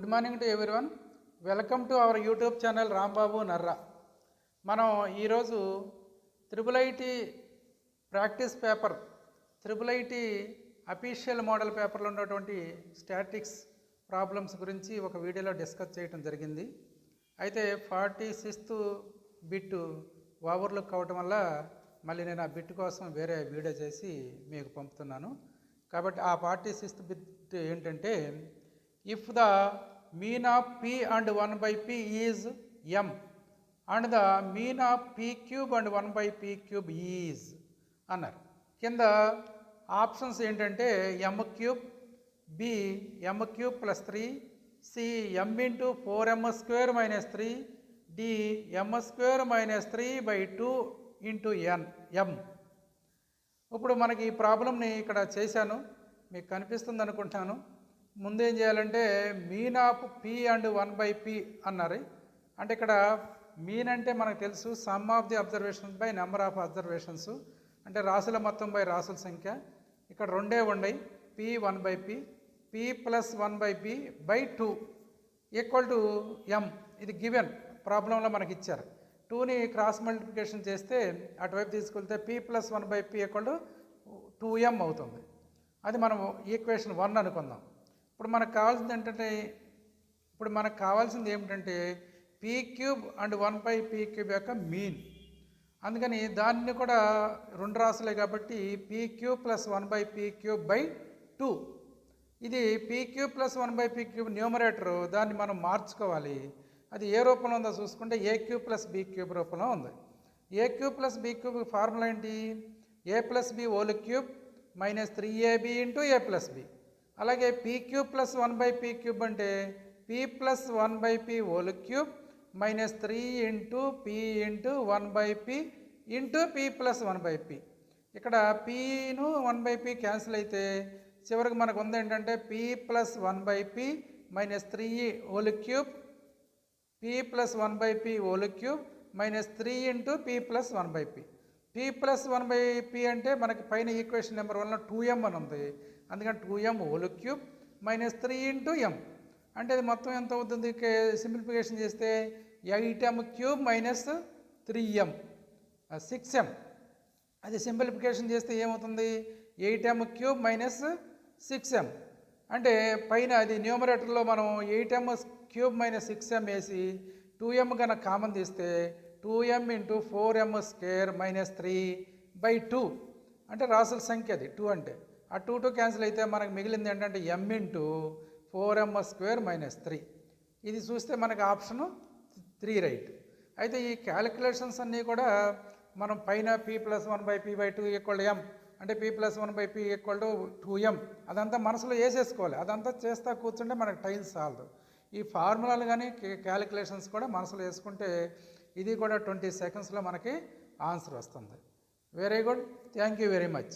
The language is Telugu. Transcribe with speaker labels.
Speaker 1: Good morning to everyone. Welcome to our YouTube channel Rambabu Narra. మనం ఈరోజు IIT practice paper IIT official model పేపర్లో ఉన్నటువంటి స్టాటిక్స్ ప్రాబ్లమ్స్ గురించి ఒక వీడియోలో డిస్కస్ చేయడం జరిగింది. అయితే 46th బిట్ ఓవర్లుక్ అవటం వల్ల మళ్ళీ నేను ఆ బిట్ కోసం వేరే వీడియో చేసి మీకు పంపుతున్నాను. కాబట్టి ఆ 46th బిట్ ఏంటంటే, if the mean of p and 1 by p is m and the mean of p cube and 1 by p cube is అన్నారు. కింద ఆప్షన్స్ ఏంటంటే m cube, b m cube plus 3, c m into 4m square minus 3, d m square minus 3 by 2 into m. ఇప్పుడు మనకి ఈ ప్రాబ్లంని ఇక్కడ చేశాను, మీకు కనిపిస్తుంది అనుకుంటాను. ముందేం చేయాలంటే mean of p and 1 by p అన్నారు. అంటే ఇక్కడ మీన్ అంటే మనకు తెలుసు sum of the observations by number of observations, అంటే రాసుల మొత్తం బై రాసుల సంఖ్య. ఇక్కడ రెండే ఉన్నాయి, p 1 by p, p plus 1 by p by 2 equal to m. ఇది గివెన్ ప్రాబ్లంలో మనకి ఇచ్చారు. 2ని క్రాస్ మల్టిప్లికేషన్ చేస్తే అటువైపు తీసుకెళ్తే P plus 1 by P equal to 2m అవుతుంది. అది మనం ఈక్వేషన్ 1 అనుకుందాం. ఇప్పుడు మనకు కావాల్సింది ఏమిటంటే p cube and 1 by p cube యొక్క మీన్. అందుకని దాన్ని కూడా రెండు రాసులే కాబట్టి p cube plus 1 by p cube by 2. ఇది p cube plus 1 by p cube numerator, దాన్ని మనం మార్చుకోవాలి. అది ఏ రూపంలో ఉందో చూసుకుంటే a cube plus b cube రూపంలో ఉంది. A cube plus b cube formula ఏంటి? A plus b whole cube minus 3ab into a plus B. అలాగే p cube plus 1 by p cube అంటే p plus 1 by p whole cube minus 3 into p into 1 by p into p plus 1 by p. ఇక్కడ పీను 1 బై పీ క్యాన్సిల్ అయితే చివరికి మనకు ఉంది ఏంటంటే P plus 1 by P minus 3 whole cube P plus 1 by p whole cube minus 3 into p plus 1 by P. P plus 1 by P అంటే మనకి పైన ఈక్వేషన్ నెంబర్ 1లో 2m అని ఉంది, అందుకని 2m whole cube minus 3 into m. అంటే అది మొత్తం ఎంత అవుతుంది? సింప్లిఫికేషన్ చేస్తే 8m cube minus 3m 6m. అది సింప్లిఫికేషన్ చేస్తే ఏమవుతుంది? 8m cube minus 6m. అంటే పైన అది న్యూమరేటర్లో మనం 8m క్యూబ్ మైనస్ 6m వేసి 2m కనుక కామన్ తీస్తే 2m into 4m square minus 3 by 2. అంటే రాసుల సంఖ్య అది 2 అంటే. ఆ 2 క్యాన్సిల్ అయితే మనకు మిగిలింది ఏంటంటే m into 4m square minus 3. ఇది చూస్తే మనకు ఆప్షను 3 రైట్. అయితే ఈ క్యాలిక్యులేషన్స్ అన్నీ కూడా మనం పైన p plus 1 by p by 2 equal m అంటే p plus 1 by p equal to 2m అదంతా మనసులో వేసేసుకోవాలి. అదంతా చేస్తా కూర్చుంటే మనకు టైం సాలదు. ఈ ఫార్ములాలు కానీ క్యాలిక్యులేషన్స్ కూడా మనసులో వేసుకుంటే ఇది కూడా 20 సెకండ్స్లో మనకి ఆన్సర్ వస్తుంది. Very good, thank you very much.